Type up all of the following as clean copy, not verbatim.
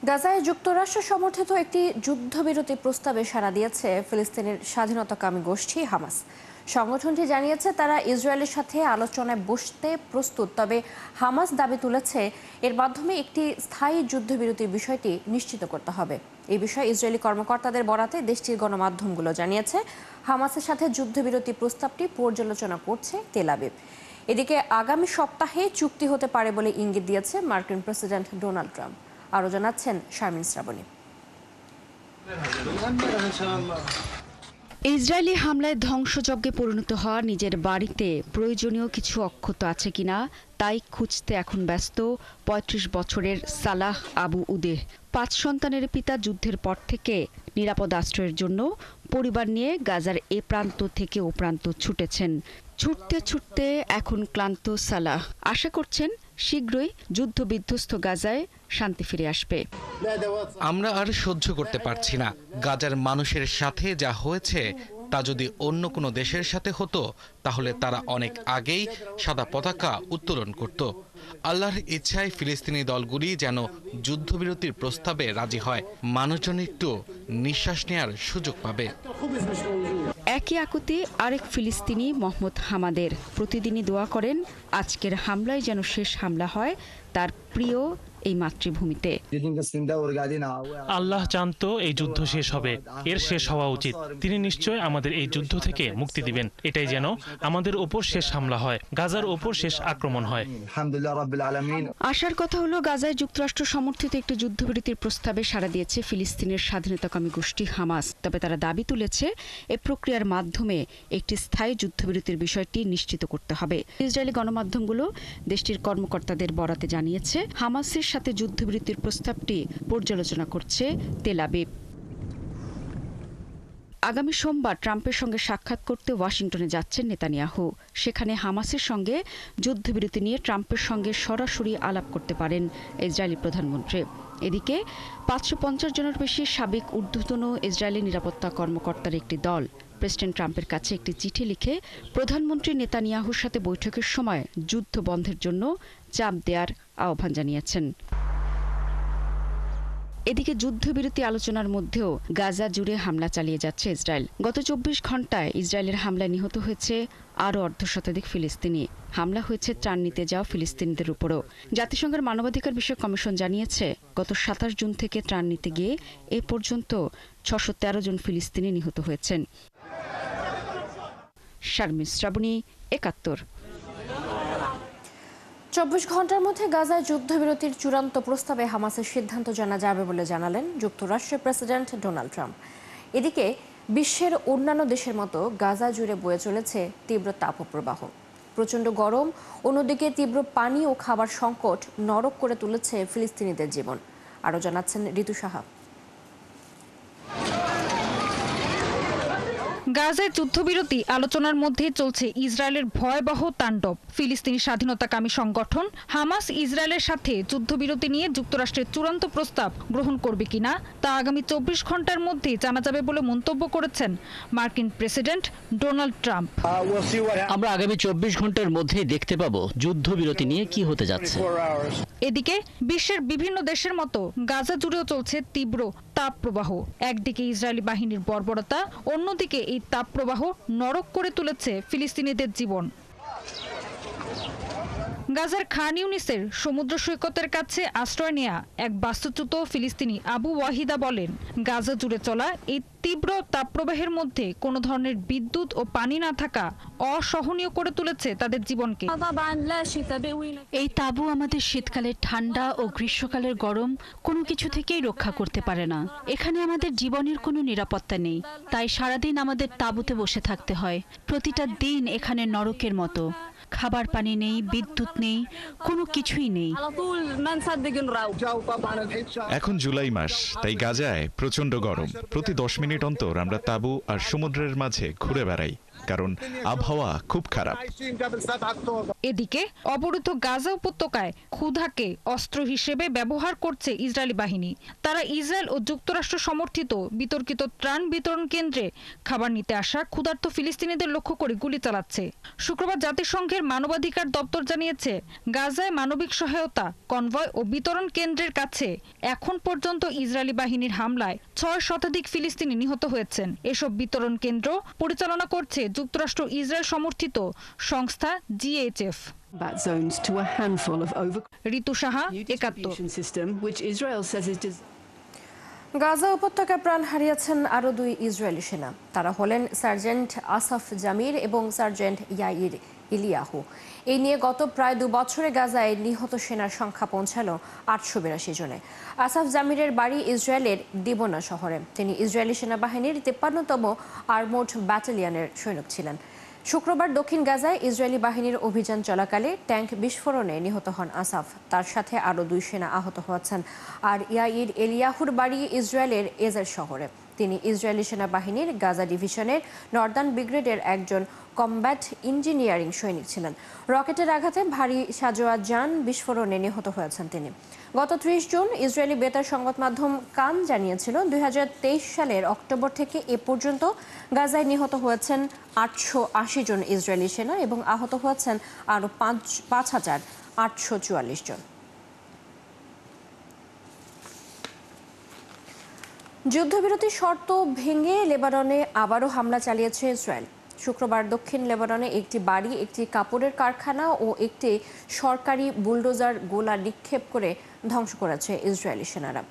গাজায় যুক্তরাষ্ট্র সমর্থিত একটি যুদ্ধবিরতি প্রস্তাবে সাড়া দিয়েছে ফিলিস্তিনের স্বাধীনতাকামী গোষ্ঠী হামাস। সংগঠনটি জানিয়েছে তারা ইসরায়েলের সাথে আলোচনায় বসতে প্রস্তুত, তবে হামাস দাবি তুলেছে এর মাধ্যমে একটি স্থায়ী যুদ্ধবিরতির বিষয়টি নিশ্চিত করতে হবে। এই বিষয়ে ইসরায়েলি কর্মকর্তাদের বরাতে দেশটির গণমাধ্যমগুলো জানিয়েছে হামাসের সাথে যুদ্ধবিরতি প্রস্তাবটি পর্যালোচনা করছে তেল আবিব। এদিকে আগামী সপ্তাহে চুক্তি হতে পারে বলে ইঙ্গিত দিয়েছে মার্কিন প্রেসিডেন্ট ডোনাল্ড ট্রাম্প। আরও জানাচ্ছেন শারমিন শ্রাবণী। ইসরায়েলি হামলায় ধ্বংসযজ্ঞে পরিণত হওয়া নিজের বাড়িতে প্রয়োজনীয় কিছু অক্ষত আছে কিনা তাই খুঁজতে এখন ব্যস্ত ৩৫ বছরের সালাহ আবু উদেহ। ৫ সন্তানের পিতা যুদ্ধের পর থেকে নিরাপদ আশ্রয়ের জন্য পরিবার নিয়ে গাজার এ প্রান্ত থেকে ও প্রান্ত ছুটেছেন। ছুটতে ছুটতে এখন ক্লান্ত সালাহ আশা করছেন শীঘ্রই যুদ্ধবিধ্বস্ত গাজায় শান্তি ফিরে আসবে। আমরা আর সহ্য করতে পারছি না। গাজার মানুষের সাথে যা হয়েছে তা যদি অন্য কোনো দেশের সাথে হতো তাহলে তারা অনেক আগেই সাদা পতাকা উত্তোলন করত। আল্লাহর ইচ্ছায় ফিলিস্তিনি দলগুলি যেন যুদ্ধবিরতির প্রস্তাবে রাজি হয়, মানুষজন একটু নিঃশ্বাস নেওয়ার সুযোগ পাবে। একই আকুতি আরেক ফিলিস্তিনি মোহাম্মদ হামাদের। প্রতিদিনই দোয়া করেন আজকের হামলায় যেন শেষ হামলা হয় তার প্রিয় এই মাতৃভূমিতে। আল্লাহ জানতো এই যুদ্ধ শেষ হবে, এর শেষ হওয়া উচিত। তিনি নিশ্চয় আমাদের এই যুদ্ধ থেকে মুক্তি দিবেন। এটাই যেন আমাদের ওপর শেষ হামলা হয়, গাজার ওপর শেষ আক্রমণ হয়। আশার কথা হলো গাজায় যুক্তরাষ্ট্র সমর্থিত একটি যুদ্ধবিরতির প্রস্তাবে সাড়া দিয়েছে ফিলিস্তিনের স্বাধীনতাকামী গোষ্ঠী হামাস। তবে তারা দাবি তুলেছে এ প্রক্রিয়ার মাধ্যমে একটি স্থায়ী যুদ্ধবিরতির বিষয়টি নিশ্চিত করতে হবে। ইসরায়েলি গণমাধ্যমগুলো দেশটির কর্মকর্তাদের বরাতে জানিয়েছে হামাসের সাথে যুদ্ধবিরতির প্রস্তাবটি পর্যালোচনা করছে তেল আবিব। আগামী সোমবার ট্রাম্পের সঙ্গে সাক্ষাৎ করতে ওয়াশিংটনে যাচ্ছেন নেতানিয়াহু। সেখানে হামাসের সঙ্গে যুদ্ধবিরতি নিয়ে ট্রাম্পের সঙ্গে সরাসরি আলাপ করতে পারেন ইসরায়েলি প্রধানমন্ত্রী। এদিকে ৫৫০ জনের বেশি সাবেক ঊর্ধ্বতন ইসরায়েলি নিরাপত্তা কর্মকর্তার একটি দল প্রেসিডেন্ট ট্রাম্পের কাছে একটি চিঠি লিখে প্রধানমন্ত্রী নেতানিয়াহুর সাথে বৈঠকের সময় যুদ্ধ বন্ধের জন্য চাপ দেওয়ার আহ্বান জানিয়েছেন। এদিকে যুদ্ধবিরতি আলোচনার মধ্যেও গাজা জুড়ে হামলা চালিয়ে যাচ্ছে ইসরায়েল। গত ২৪ ঘণ্টায় ইসরায়েলের হামলায় নিহত হয়েছে আরও অর্ধশতাধিক ফিলিস্তিনি। হামলা হয়েছে ত্রাণ নিতে যাওয়া ফিলিস্তিনিদের উপরও। জাতিসংঘের মানবাধিকার বিষয়ক কমিশন জানিয়েছে গত ২৭ জুন থেকে ত্রাণ নিতে গিয়ে এ পর্যন্ত ৬১৩ জন ফিলিস্তিনি নিহত হয়েছেন। শারমিন শ্রাবণী, ৭১। ২৪ ঘন্টার মধ্যে গাজায় যুদ্ধবিরতির চূড়ান্ত প্রস্তাবে হামাসের সিদ্ধান্ত জানা যাবে বলে জানালেন যুক্তরাষ্ট্রের প্রেসিডেন্ট ডোনাল্ড ট্রাম্প। এদিকে বিশ্বের অন্যান্য দেশের মতো গাজা জুড়ে বয়ে চলেছে তীব্র তাপপ্রবাহ। প্রচণ্ড গরম, অন্যদিকে তীব্র পানি ও খাবার সংকট নরক করে তুলেছে ফিলিস্তিনিদের জীবন। আরও জানাচ্ছেন ঋতু সাহা। গাজায় যুদ্ধবিরতি আলোচনার মধ্যে চলছে ইসরায়েলের ভয়াবহ তাণ্ডব। ফিলিস্তিনি স্বাধীনতাকামী সংগঠন হামাস ইসরায়েলের সাথে যুদ্ধবিরতি নিয়ে যুক্তরাষ্ট্রের চূড়ান্ত প্রস্তাব গ্রহণ করবে কিনা তা আগামী ২৪ ঘন্টার মধ্যে জানা যাবে বলে মন্তব্য করেছেন মার্কিন প্রেসিডেন্ট ডোনাল্ড ট্রাম্প। আমরা আগামী ২৪ ঘন্টার মধ্যেই দেখতে পাবো যুদ্ধবিরতি নিয়ে কি হতে যাচ্ছে। এদিকে বিশ্বের বিভিন্ন দেশের মতো গাজা জুড়েও চলছে তীব্র তাপপ্রবাহ। একদিকে ইসরায়েলি বাহিনীর বর্বরতা, অন্যদিকে এই তাপপ্রবাহ নরক করে তুলেছে ফিলিস্তিনিদের জীবন। গাজার খান ইউনিসের সমুদ্র সৈকতের কাছে আশ্রয় নেয়া এক বাস্তুচ্যুত ফিলিস্তিনি আবু ওয়াহিদা বলেন, গাজা জুড়ে চলা এই তীব্র তাপপ্রবাহের মধ্যে কোনো ধরনের বিদ্যুৎ ও পানি না থাকা অসহনীয় করে তুলেছে তাদের জীবনকে। এই তাঁবু আমাদের শীতকালের ঠান্ডা ও গ্রীষ্মকালের গরম কোনো কিছু থেকেই রক্ষা করতে পারে না। এখানে আমাদের জীবনের কোনো নিরাপত্তা নেই, তাই সারাদিন আমাদের তাঁবুতে বসে থাকতে হয়। প্রতিটা দিন এখানে নরকের মতো। খাবার পানি নেই, বিদ্যুৎ নেই, কোনো কিছুই নেই। এখন জুলাই মাস, তাই গাজায় প্রচন্ড গরম। প্রতি ১০ মিনিট অন্তর আমরা তাঁবু আর সমুদ্রের মাঝে ঘুরে বেড়াই। কারণ আবহাওয়া খুব খারাপ। এদিকে অবরুদ্ধ গাজা উপত্যকায় ক্ষুধাকে অস্ত্র হিসেবে ব্যবহার করছে ইসরায়েলি বাহিনী। তারা ইসরায়েল ও যুক্তরাষ্ট্র সমর্থিত বিতর্কিত ত্রাণ বিতরণ কেন্দ্রে খাবার নিতে আসা ক্ষুধার্ত ফিলিস্তিনিদের লক্ষ্য করে গুলি চালাচ্ছে। শুক্রবার জাতিসংঘের মানবাধিকার দপ্তর জানিয়েছে, গাজায় মানবিক সহায়তা কনভয় ও বিতরণ কেন্দ্রের কাছে এখন পর্যন্ত ইসরায়েলি বাহিনীর হামলায় 6 শতাধিক ফিলিস্তিনি নিহত হয়েছেন। এসব বিতরণ কেন্দ্র পরিচালনা করছে যুক্তরাষ্ট্র ইসরায়েল সমর্থিত সংস্থা GHF। ঋতু সাহা, একাত্তর। গাজা উপত্যকায় প্রাণ হারিয়েছেন আরও 2 ইসরায়েলি সেনা। তারা হলেন সার্জেন্ট আসাফ জামির এবং সার্জেন্ট ইয়াইর ইলিয়াহু। এই নিয়ে গত প্রায় 2 বছরে গাজায় নিহত সেনার সংখ্যা পৌঁছালো 882 জনে। আসাফ জামিরের বাড়ি ইসরায়েলের দিবোনা শহরে। তিনি ইসরায়েলি সেনাবাহিনীর 53তম আর্মড ব্যাটালিয়নের সৈনিক ছিলেন। শুক্রবার দক্ষিণ গাজায় ইসরায়েলি বাহিনীর অভিযান চলাকালে ট্যাঙ্ক বিস্ফোরণে নিহত হন আসাফ। তার সাথে আরও 2 সেনা আহত হয়েছেন। আর ইয়াইর এলিয়াহুর বাড়ি ইসরায়েলের এজের শহরে। তিনি ইসরায়েলি সেনাবাহিনীর গাজা ডিভিশনের নর্দার্ন ব্রিগেডের একজন কমব্যাট ইঞ্জিনিয়ারিং সৈনিক ছিলেন। রকেটের আঘাতে ভারী সাজোয়া যান বিস্ফোরণে নিহত হয়েছেন তিনি। গত 30 জুন ইসরায়েলি বেতার সংবাদ মাধ্যম কান জানিয়েছিল, 2023 সালের অক্টোবর থেকে এ পর্যন্ত গাজায় নিহত হয়েছেন 880 জন ইসরায়েলি সেনা এবং আহত হয়েছেন আরও 5844 জন। যুদ্ধবিরতির শর্ত ভেঙে লেবাননে আবারও হামলা চালিয়েছে ইসরায়েল। শুক্রবার দক্ষিণ লেবাননে একটি বাড়ি, একটি কাপড়ের কারখানা ও একটি সরকারি বুলডোজার গোলা নিক্ষেপ করে ধ্বংস করেছে ইসরায়েলি সেনারা।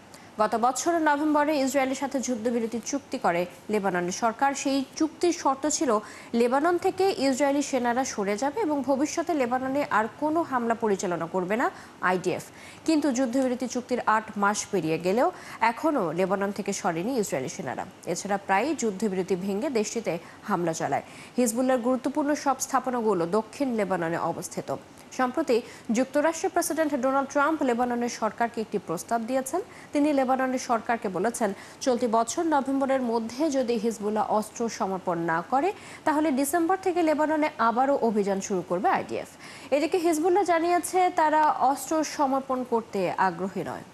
গত বছরের নভেম্বরে ইসরায়েলের সাথে যুদ্ধবিরতি চুক্তি করে লেবাননের সরকার। সেই চুক্তির শর্ত ছিল লেবানন থেকে ইসরায়েলি সেনারা সরে যাবে এবং ভবিষ্যতে লেবাননে আর কোনো হামলা পরিচালনা করবে না IDF। কিন্তু যুদ্ধবিরতি চুক্তির 8 মাস পেরিয়ে গেলেও এখনও লেবানন থেকে সরেনি ইসরায়েলি সেনারা। এছাড়া প্রায়ই যুদ্ধবিরতি ভেঙে দেশটিতে হামলা চালায়। হিজবুল্লাহর গুরুত্বপূর্ণ সব স্থাপনাগুলো দক্ষিণ লেবাননে অবস্থিত। সম্প্রতি যুক্তরাষ্ট্রের প্রেসিডেন্ট ডোনাল্ড ট্রাম্প লেবাননের সরকারকে একটি প্রস্তাব দিয়েছেন। তিনি লেবাননের সরকারকে বলেছেন, চলতি বছর নভেম্বরের মধ্যে যদি হিজবুল্লাহ অস্ত্র সমর্পণ না করে তাহলে ডিসেম্বর থেকে লেবাননে আবারও অভিযান শুরু করবে IDF। এদিকে হিজবুল্লাহ জানিয়েছে তারা অস্ত্র সমর্পণ করতে আগ্রহী নয়।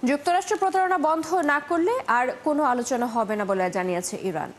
যুক্তরাষ্ট্র প্রতারণা বন্ধ না করলে আর কোনো আলোচনা হবে না বলে জানিয়েছে ইরান।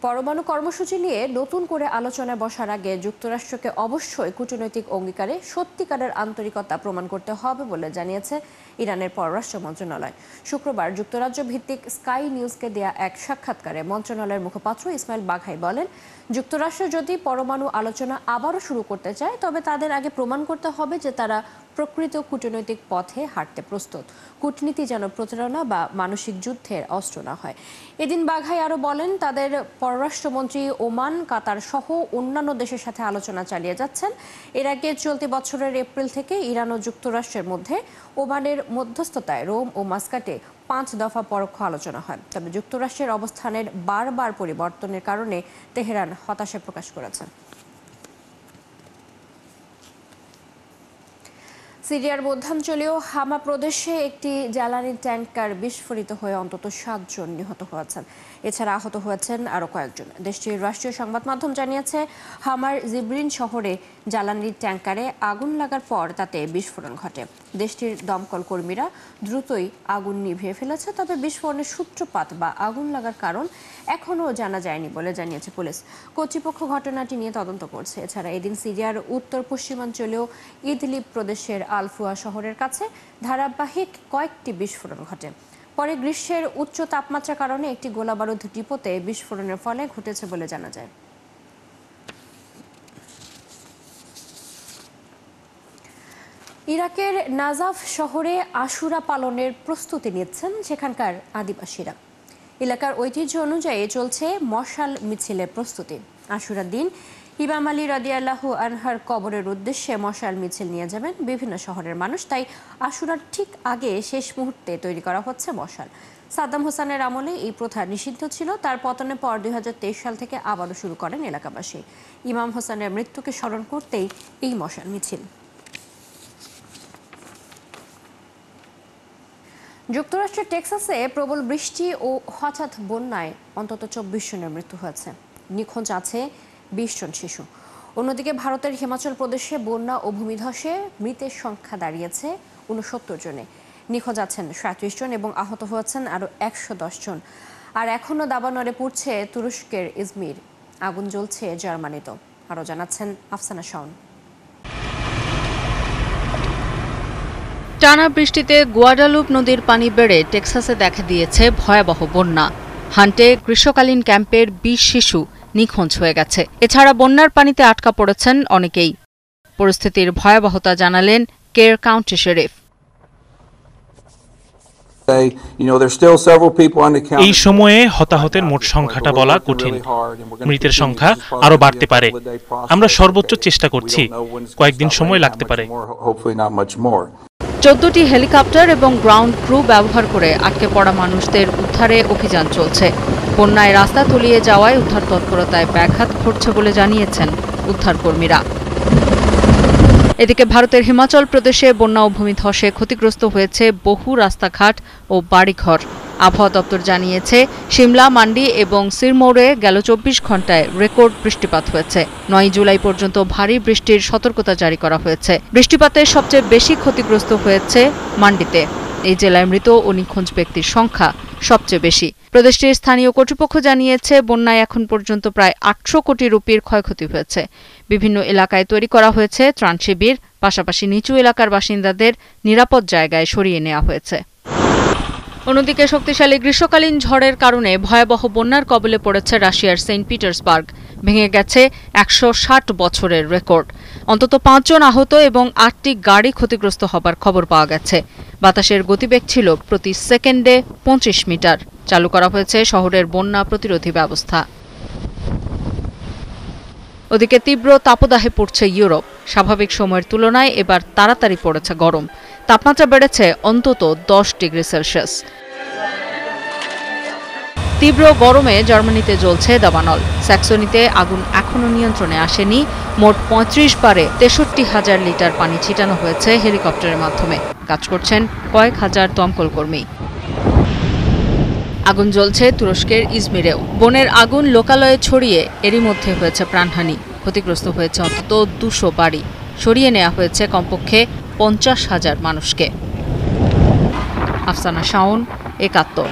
পরমাণু কর্মসূচি নিয়ে নতুন করে আলোচনায় বসার আগে যুক্তরাষ্ট্রকে অবশ্যই কূটনৈতিক অঙ্গীকারে সত্যিকারের আন্তরিকতা প্রমাণ করতে হবে বলে জানিয়েছে ইরানের পররাষ্ট্র মন্ত্রণালয়। শুক্রবার যুক্তরাজ্য ভিত্তিক স্কাই নিউজকে দেয়া এক সাক্ষাৎকারে মন্ত্রণালয়ের মুখপাত্র ইসমাইল বাঘাই বলেন, যুক্তরাষ্ট্র যদি পরমাণু আলোচনা আবারও শুরু করতে চায় তবে তাদের আগে প্রমাণ করতে হবে যে তারা প্রকৃত কূটনৈতিক পথে হাঁটতে প্রস্তুত। কূটনীতি যেন প্রতারণা বা মানসিক যুদ্ধের অস্ত্র না হয়। এদিন বাঘাই আরও বলেন, তাদের পররাষ্ট্রমন্ত্রী ওমান, কাতার সহ অন্যান্য দেশের সাথে আলোচনা চালিয়ে যাচ্ছেন। এর আগে চলতি বছরের এপ্রিল থেকে ইরান ও যুক্তরাষ্ট্রের মধ্যে ওমানের মধ্যস্থতায় রোম ও মাস্কাটে 5 দফা পরোক্ষ আলোচনা হয়। তবে যুক্তরাষ্ট্রের অবস্থানের বারবার পরিবর্তনের কারণে তেহরান হতাশা প্রকাশ করেছে। সিরিয়ার মধ্যাঞ্চলীয় হামা প্রদেশে একটি জ্বালানি ট্যাঙ্কার বিস্ফোরিত হয়ে অন্তত 7 জন নিহত হয়েছেন। এছাড়া আহত হয়েছেন আরও কয়েকজন। দেশটির রাষ্ট্রীয় সংবাদ মাধ্যম জানিয়েছে, হামার জিব্রিন শহরে জ্বালানির ট্যাঙ্কারে আগুন লাগার পর তাতে বিস্ফোরণ ঘটে। দেশটির দমকল কর্মীরা দ্রুতই আগুন নিভিয়ে ফেলেছে। তবে বিস্ফোরণের সূত্রপাত বা আগুন লাগার কারণ এখনও জানা যায়নি বলে জানিয়েছে পুলিশ। কর্তৃপক্ষ ঘটনাটি নিয়ে তদন্ত করছে। এছাড়া এদিন সিরিয়ার উত্তর পশ্চিমাঞ্চলীয় ইদলিব প্রদেশের আলফুয়া শহরের কাছে ধারাবাহিক কয়েকটি বিস্ফোরণ ঘটে। পরে গ্রীষ্মের উচ্চ তাপমাত্রার কারণে একটি গোলাবারুদ ডিপোতে বিস্ফোরণের ফলে ঘটেছে বলে জানা যায়। ইরাকের নাজাফ শহরে আশুরা পালনের প্রস্তুতি নিচ্ছেন সেখানকার আদিবাসীরা। এলাকার ঐতিহ্য অনুযায়ী চলছে মশাল মিছিলের প্রস্তুতি। আশুরার দিন ইমাম আলী রাদিয়াল্লাহু আনহার কবরের উদ্দেশ্যে মশাল মিছিল নিয়ে যাবেন বিভিন্ন শহরের মানুষ। তাই আশুরার ঠিক আগে শেষ মুহূর্তে তৈরি করা হচ্ছে মশাল। সাদ্দাম হোসেনের আমলে এই প্রথা নিষিদ্ধ ছিল। তার পতনের পর 2023 সাল থেকে আবারও শুরু করেন এলাকাবাসী। ইমাম হোসেনের মৃত্যুকে স্মরণ করতেই এই মশাল মিছিল। যুক্তরাষ্ট্রের টেক্সাসে প্রবল বৃষ্টি ও হঠাৎ বন্যায় অন্তত 24 জনের মৃত্যু হয়েছে। নিখোঁজ আছে 20 জন শিশু। অন্যদিকে ভারতের হিমাচল প্রদেশে বন্যা ও ভূমিধসে মৃতের সংখ্যা দাঁড়িয়েছে 69 জনে। নিখোঁজ আছেন 37 জন এবং আহত হয়েছেন আরও 110 জন। আর এখনও দাবানলে পুড়ছে তুরস্কের ইজমির। আগুন জ্বলছে জার্মানিতেও। আরও জানাচ্ছেন আফসানা শাওন। টানা বৃষ্টিতে গুয়াডালুপ নদীর পানি বেড়ে টেক্সাসে দেখা দিয়েছে ভয়াবহ বন্যা। হান্টে গ্রীষ্মকালীন ক্যাম্পের 20 শিশু নিখোঁজ হয়ে গেছে। এছাড়া বন্যার পানিতে আটকা পড়েছেন অনেকেই। পরিস্থিতির ভয়াবহতা জানালেন কের কাউন্টি শেরিফ। এই সময়ে হতাহতের মোট সংখ্যাটা বলা কঠিন। মৃতের সংখ্যা আরও বাড়তে পারে। আমরা সর্বোচ্চ চেষ্টা করছি, কয়েকদিন সময় লাগতে পারে। 14টি হেলিকপ্টার এবং গ্রাউন্ড ক্রু ব্যবহার করে আটকে পড়া মানুষদের উদ্ধারে অভিযান চলছে। বন্যায় রাস্তা তলিয়ে যাওয়ায় উদ্ধার তৎপরতায় ব্যাঘাত ঘটছে বলে জানিয়েছেন উদ্ধারকর্মীরা। এদিকে ভারতের হিমাচল প্রদেশে বন্যা ও ভূমিধসে ক্ষতিগ্রস্ত হয়েছে বহু রাস্তাঘাট ও বাড়িঘর। আবহাওয়া দপ্তর জানিয়েছে, সিমলা, মান্ডি এবং সিরমৌরে গেল 24 ঘণ্টায় রেকর্ড বৃষ্টিপাত হয়েছে। 9 জুলাই পর্যন্ত ভারী বৃষ্টির সতর্কতা জারি করা হয়েছে। বৃষ্টিপাতে সবচেয়ে বেশি ক্ষতিগ্রস্ত হয়েছে মান্ডিতে। এই জেলায় মৃত ও নিখোঁজ ব্যক্তির সংখ্যা সবচেয়ে বেশি। প্রদেশটির স্থানীয় কর্তৃপক্ষ জানিয়েছে, বন্যায় এখন পর্যন্ত প্রায় 800 কোটি রুপির ক্ষয়ক্ষতি হয়েছে। বিভিন্ন এলাকায় তৈরি করা হয়েছে ত্রাণ শিবির, পাশাপাশি নিচু এলাকার বাসিন্দাদের নিরাপদ জায়গায় সরিয়ে নেওয়া হয়েছে। অন্যদিকে শক্তিশালী গ্রীষ্মকালীন ঝড়ের কারণে ভয়াবহ বন্যার কবলে পড়েছে রাশিয়ার সেন্ট পিটার্সবার্গ। ভেঙে গেছে 160 বছরের রেকর্ড। অন্তত 5 জন আহত এবং 8টি গাড়ি ক্ষতিগ্রস্ত হবার খবর পাওয়া গেছে। বাতাসের গতিবেগ ছিল প্রতি সেকেন্ডে 25 মিটার। চালু করা হয়েছে শহরের বন্যা প্রতিরোধী ব্যবস্থা। ওদিকে তীব্র তাপদাহে পড়ছে ইউরোপ। স্বাভাবিক সময়ের তুলনায় এবার তাড়াতাড়ি পড়েছে গরম। তাপমাত্রা বেড়েছে অন্তত 10 ডিগ্রি সেলসিয়াস। তীব্র গরমে জার্মানিতে জ্বলছে দাবানল। স্যাক্সনিতে আগুন এখনও নিয়ন্ত্রণে আসেনি। মোট 35 বারে 63,000 লিটার পানি ছিটানো হয়েছে হেলিকপ্টারের মাধ্যমে। কাজ করছেন কয়েক হাজার দমকল কর্মী। আগুন জ্বলছে তুরস্কের ইজমিরেও। বনের আগুন লোকালয়ে ছড়িয়ে এরই মধ্যে হয়েছে প্রাণহানি। ক্ষতিগ্রস্ত হয়েছে অন্তত 200 বাড়ি। সরিয়ে নেওয়া হয়েছে কমপক্ষে 50,000 মানুষকে। আফসানা শাওন, 71।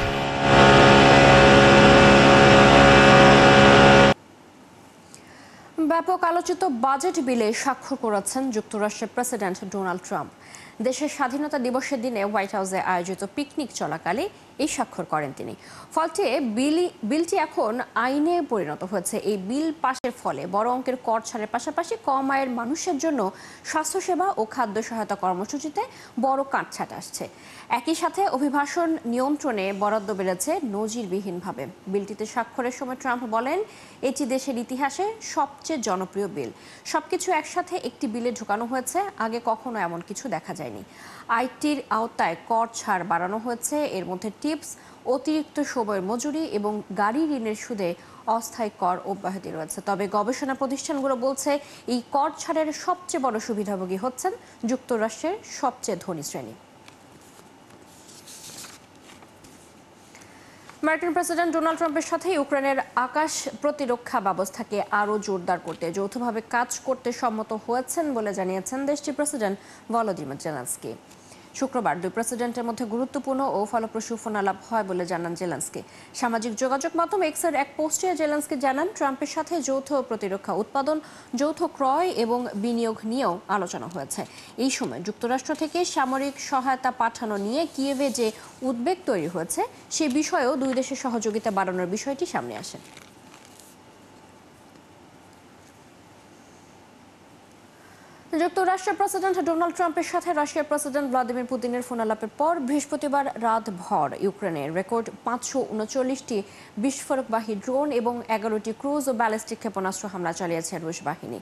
ব্যাপক আলোচিত বাজেট বিলে স্বাক্ষর করেছেন যুক্তরাষ্ট্রের প্রেসিডেন্ট ডোনাল্ড ট্রাম্প। দেশের স্বাধীনতা দিবসের দিনে হোয়াইট হাউসে আয়োজিত পিকনিক চলাকালে এই স্বাক্ষর করেন তিনি। ফলতে বিলটি এখন আইনে পরিণত হয়েছে। এই বিল পাশের ফলে বড় অঙ্কের কর ছাড়ের পাশাপাশি কম আয়ের মানুষের জন্য স্বাস্থ্যসেবা ও খাদ্য সহায়তা কর্মসূচিতে বড় কাটছাঁট আসছে। একই সাথে অভিবাসন নিয়ন্ত্রণে বরাদ্দ বেড়েছে নজিরবিহীনভাবে। বিলটিতে স্বাক্ষরের সময় ট্রাম্প বলেন, এটি দেশের ইতিহাসে সবচেয়ে জনপ্রিয় বিল। সবকিছু একসাথে একটি বিলে ঢোকানো হয়েছে। আগে কখনো এমন কিছু দেখা যায়নি। আইটির আওতায় কর ছাড় বাড়ানো হয়েছে। এর মধ্যে টিপস, অতিরিক্ত সময়ের মজুরি এবং গাড়ি ঋণের সুদে অস্থায়ী কর অব্যাহতি রয়েছে। তবে গবেষণা প্রতিষ্ঠানগুলো বলছে, এই কর ছাড়ের সবচেয়ে বড় সুবিধাভোগী হচ্ছেন যুক্তরাষ্ট্রের সবচেয়ে ধনী শ্রেণী। মার্কিন প্রেসিডেন্ট ডোনাল্ড ট্রাম্পের সাথে ইউক্রেনের আকাশ প্রতিরক্ষা ব্যবস্থাকে আরও জোরদার করতে যৌথভাবে কাজ করতে সম্মত হয়েছেন বলে জানিয়েছেন দেশটির প্রেসিডেন্ট ভলোদিমির জেলেনস্কি। শুক্রবার দুই প্রেসিডেন্টের মধ্যে গুরুত্বপূর্ণ ও ফলপ্রসূ ফোনালাপ হয় বলে জানান জেলেনস্কি। সামাজিক যোগাযোগ মাধ্যম এক্সের এক পোস্টে জেলেনস্কি জানান, ট্রাম্পের সাথে যৌথ প্রতিরক্ষা উৎপাদন, যৌথ ক্রয় এবং বিনিয়োগ নিয়েও আলোচনা হয়েছে। এই সময় যুক্তরাষ্ট্র থেকে সামরিক সহায়তা পাঠানো নিয়ে কিয়েভে যে উদ্বেগ তৈরি হয়েছে, সে বিষয়েও দুই দেশের সহযোগিতা বাড়ানোর বিষয়টি সামনে আসে। যুক্তরাষ্ট্রের প্রেসিডেন্ট ডোনাল্ড ট্রাম্পের সাথে রাশিয়ার প্রেসিডেন্ট ভ্লাদিমির পুতিনের ফোনালাপের পর বৃহস্পতিবার রাতভর ইউক্রেনের রেকর্ড 539টি বিস্ফোরকবাহী ড্রোন এবং 11টি ক্রুজ ও ব্যালিস্টিক ক্ষেপণাস্ত্র হামলা চালিয়েছে রুশ বাহিনী।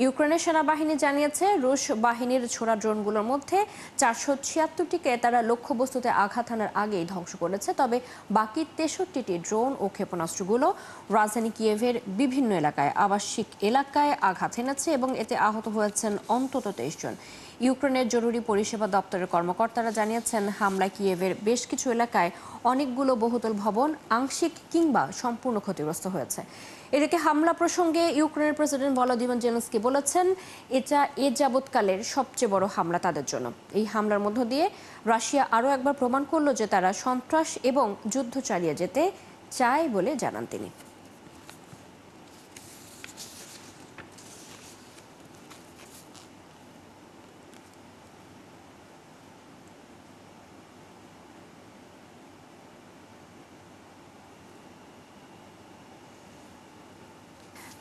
ইউক্রেনের সেনাবাহিনী জানিয়েছে, রুশ বাহিনীর ছোড়া ড্রোনগুলোর মধ্যে 476টিকে তারা লক্ষ্যবস্তুতে আঘাত হানার আগেই ধ্বংস করেছে। তবে বাকি 63টি ড্রোন ও ক্ষেপণাস্ত্রগুলো রাজধানী কিয়েভের বিভিন্ন এলাকায়, আবাসিক এলাকায় আঘাত এনেছে এবং এতে আহত হয়েছেন অন্তত অন্তত 23 জন। ইউক্রেনের জরুরি পরিষেবা দপ্তরের কর্মকর্তারা জানিয়েছেন, হামলায় কিয়েভের বেশ কিছু এলাকায় অনেকগুলো বহুতল ভবন আংশিক কিংবা সম্পূর্ণ ক্ষতিগ্রস্ত হয়েছে। এদিকে হামলা প্রসঙ্গে ইউক্রেনের প্রেসিডেন্ট ভলোদিমির জেলেনস্কি বলেছেন, এটা এ যাবৎকালের সবচেয়ে বড় হামলা তাদের জন্য। এই হামলার মধ্য দিয়ে রাশিয়া আরও একবার প্রমাণ করল যে তারা সন্ত্রাস এবং যুদ্ধ চালিয়ে যেতে চায় বলে জানান তিনি।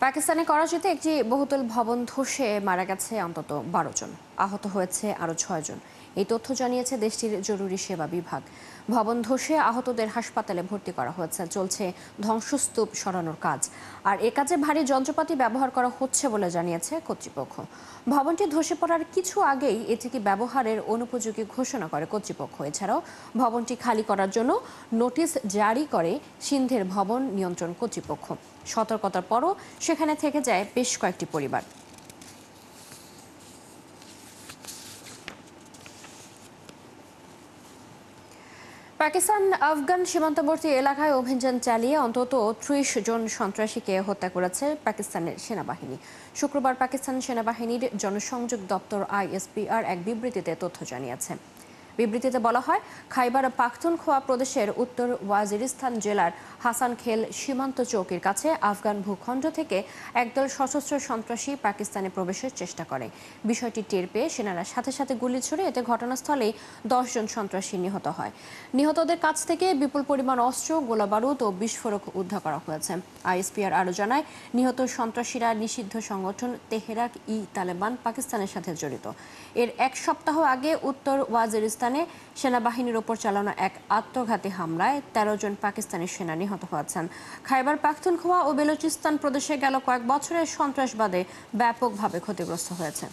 পাকিস্তানের করাচিতে একটি বহুতল ভবন ধসে মারা গেছে অন্তত 12 জন, আহত হয়েছে আরও 6 জন। এই তথ্য জানিয়েছে দেশটির জরুরি সেবা বিভাগ। ভবন ধসে আহতদের হাসপাতালে ভর্তি করা হয়েছে। চলছে ধ্বংসস্তূপ সরানোর কাজ, আর এ কাজে ভারী যন্ত্রপাতি ব্যবহার করা হচ্ছে বলে জানিয়েছে কর্তৃপক্ষ। ভবনটি ধসে পড়ার কিছু আগেই এটিকে ব্যবহারের অনুপযোগী ঘোষণা করে কর্তৃপক্ষ। এছাড়াও ভবনটি খালি করার জন্য নোটিশ জারি করে সিন্ধের ভবন নিয়ন্ত্রণ কর্তৃপক্ষ। সতর্কতার পরও সেখানে থেকে যায় বেশ কয়েকটি পরিবার। পাকিস্তান আফগান সীমান্তবর্তী এলাকায় অভিযান চালিয়ে অন্তত 30 জন সন্ত্রাসীকে হত্যা করেছে পাকিস্তানের সেনাবাহিনী। শুক্রবার পাকিস্তান সেনাবাহিনীর জনসংযোগ দপ্তর ISPR এক বিবৃতিতে তথ্য জানিয়েছে। বিবৃতিতে বলা হয়, খাইবার পাখতুনখোয়া প্রদেশের উত্তর ওয়াজিরিস্তান জেলার হাসানখেল সীমান্ত চৌকির কাছে আফগান ভূখণ্ড থেকে একদল সশস্ত্র সন্ত্রাসী পাকিস্তানে প্রবেশের চেষ্টা করে। বিষয়টি টের পেয়ে সেনারা সাথে সাথে গুলি ছুড়ে এতে ঘটনাস্থলেই 10 জন সন্ত্রাসী নিহত হয়। নিহতদের কাছ থেকে বিপুল পরিমাণ অস্ত্র, গোলাবারুদ ও বিস্ফোরক উদ্ধার করা হয়েছে। ISPR আরও জানায়, নিহত সন্ত্রাসীরা নিষিদ্ধ সংগঠন তেহরাক-ই-তালেবান পাকিস্তানের সাথে জড়িত। এর এক সপ্তাহ আগে উত্তর ওয়াজিরিস্তানে সেনাবাহিনীর ওপর চালানো এক আত্মঘাতী হামলায় 13 জন পাকিস্তানি সেনা নিহত হয়েছেন। খাইবার পাখতুনখোয়া ও বেলুচিস্তান প্রদেশে গেল কয়েক বছরে সন্ত্রাসবাদে ব্যাপকভাবে ক্ষতিগ্রস্ত হয়েছে।